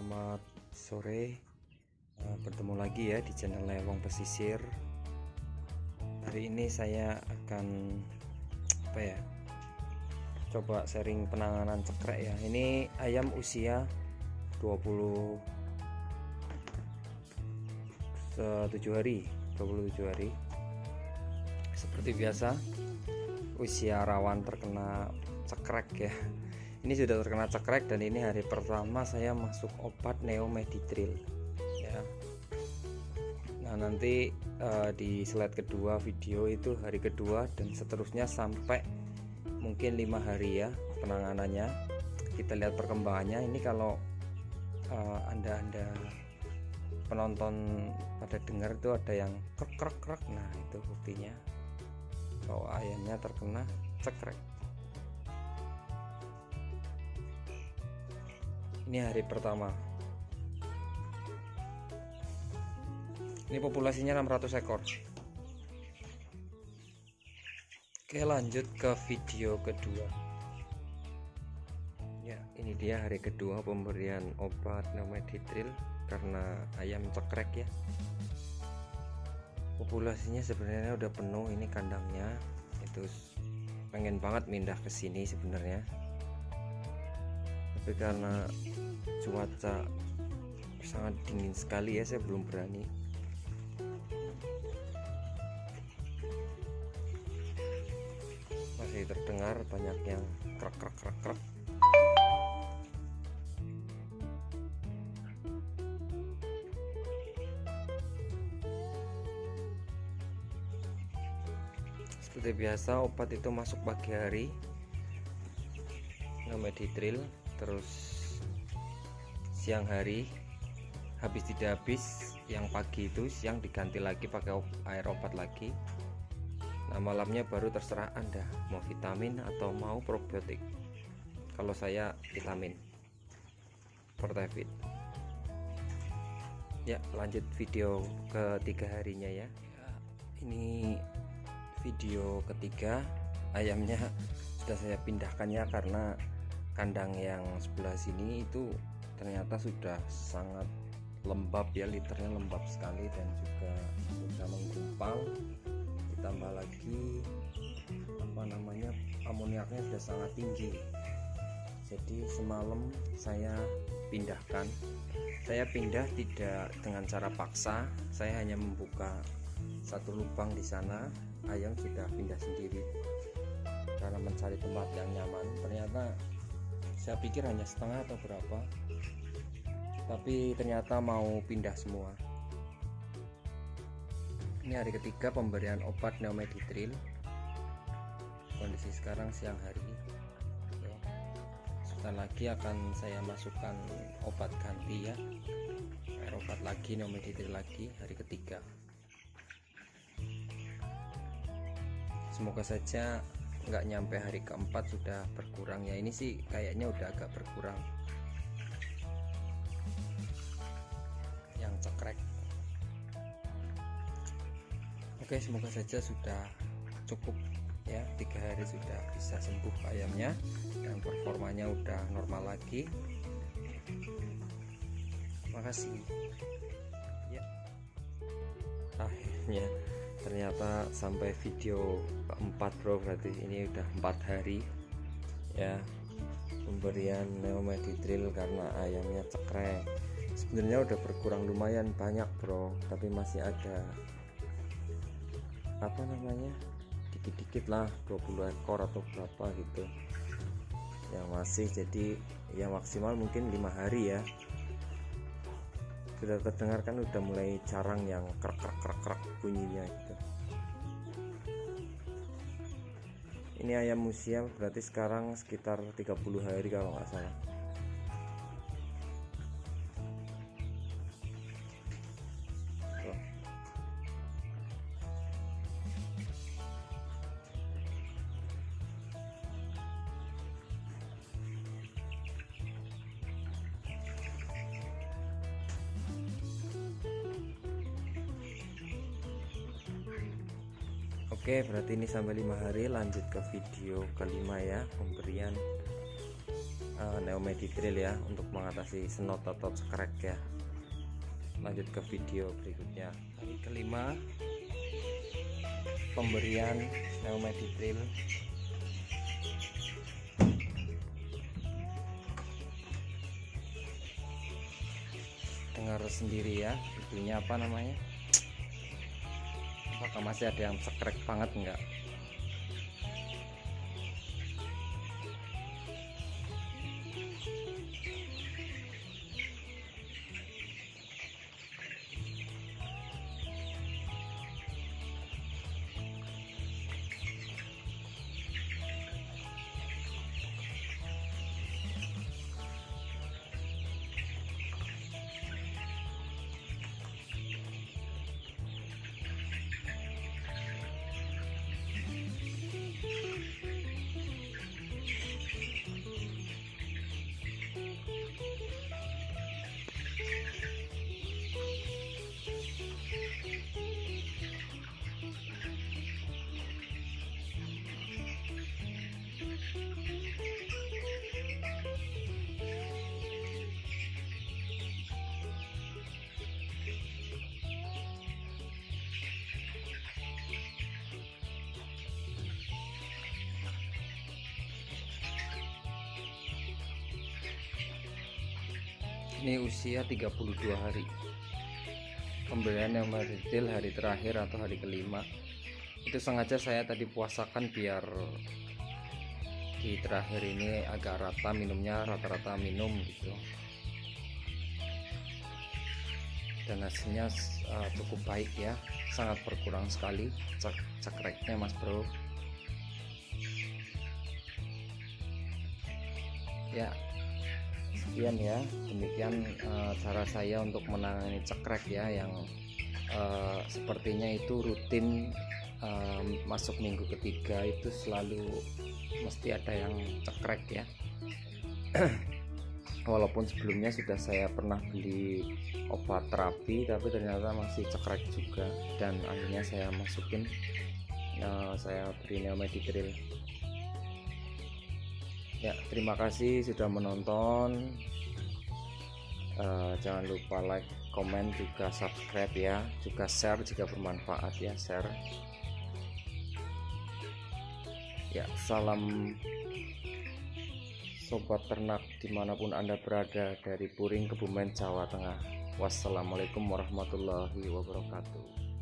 Selamat sore, bertemu lagi ya di channel Lewong Pesisir. Hari ini saya akan coba sharing penanganan cekrek ya. Ini ayam usia 27 hari. Seperti biasa, usia rawan terkena cekrek ya. Ini sudah terkena cekrek dan ini hari pertama saya masuk obat Neomeditril ya. Nah, nanti di slide kedua video itu hari kedua dan seterusnya sampai mungkin 5 hari ya penanganannya. Kita lihat perkembangannya. Ini kalau anda penonton pada dengar itu ada yang krek. Nah, itu buktinya bahwa ayamnya terkena cekrek. Ini hari pertama. Ini populasinya 600 ekor. Oke, lanjut ke video kedua. Ya, ini dia hari kedua pemberian obat Neomeditril karena ayam cekrek ya. Populasinya sebenarnya udah penuh, ini kandangnya. Itu pengen banget pindah ke sini sebenarnya. Tapi karena cuaca sangat dingin sekali ya, saya belum berani. Masih terdengar banyak yang krek. Seperti biasa, obat itu masuk pagi hari, Neomeditril. Terus siang hari habis tidak habis, yang pagi itu siang diganti lagi pakai air obat lagi. Nah, malamnya baru terserah Anda mau vitamin atau mau probiotik. Kalau saya vitamin Fortevit. Ya, lanjut video ketiga harinya ya. Ini video ketiga, ayamnya sudah saya pindahkannya karena kandang yang sebelah sini itu ternyata sudah sangat lembab ya, liternya lembab sekali dan juga sudah menggumpal. Ditambah lagi amoniaknya sudah sangat tinggi. Jadi semalam saya pindahkan. Saya pindah tidak dengan cara paksa, saya hanya membuka satu lubang di sana. Ayam sudah pindah sendiri karena mencari tempat yang nyaman. Ternyata saya pikir hanya setengah atau berapa, tapi ternyata mau pindah semua. Ini hari ketiga pemberian obat Neomeditril. Kondisi sekarang siang hari. Sebentar lagi akan saya masukkan obat ganti ya, air obat lagi, Neomeditril lagi, hari ketiga. Semoga saja nggak nyampe hari keempat sudah berkurang ya. Ini sih kayaknya udah agak berkurang yang cekrek. Oke, semoga saja sudah cukup ya, 3 hari sudah bisa sembuh ayamnya dan performanya udah normal lagi. Makasih ya. Akhirnya ternyata sampai video keempat bro, berarti ini udah 4 hari ya pemberian Neomeditril karena ayamnya cekrek. Sebenarnya udah berkurang lumayan banyak bro, tapi masih ada dikit-dikit lah, 20 ekor atau berapa gitu yang masih. Jadi ya maksimal mungkin 5 hari ya. Sudah terdengar kan, udah mulai jarang yang krek bunyinya gitu. Ini ayam usia berarti sekarang sekitar 30 hari kalau nggak salah. Oke, berarti ini sampai 5 hari. Lanjut ke video kelima ya, pemberian Neomeditril ya, untuk mengatasi senot atau cekrek ya. Lanjut ke video berikutnya. Hari kelima pemberian Neomeditril. Dengar sendiri ya, itunya apa namanya, apakah masih ada yang cekrek banget enggak? Ini usia 32 hari. Pemberian Neomeditril hari terakhir atau hari kelima. Itu sengaja saya tadi puasakan biar di terakhir ini agak rata minumnya, rata-rata minum gitu. Dan hasilnya cukup baik ya, sangat berkurang sekali cekreknya mas bro. Ya, sekian ya, demikian cara saya untuk menangani cekrek ya, yang sepertinya itu rutin masuk minggu ketiga itu selalu mesti ada yang cekrek ya. Walaupun sebelumnya sudah saya pernah beli obat terapi, tapi ternyata masih cekrek juga, dan akhirnya saya masukin, saya beri Neomeditril. Ya, terima kasih sudah menonton. Jangan lupa like, komen, juga subscribe ya, juga share jika bermanfaat ya, share ya. Salam sobat ternak dimanapun Anda berada, dari Puring, Kebumen, Jawa Tengah. Wassalamualaikum warahmatullahi wabarakatuh.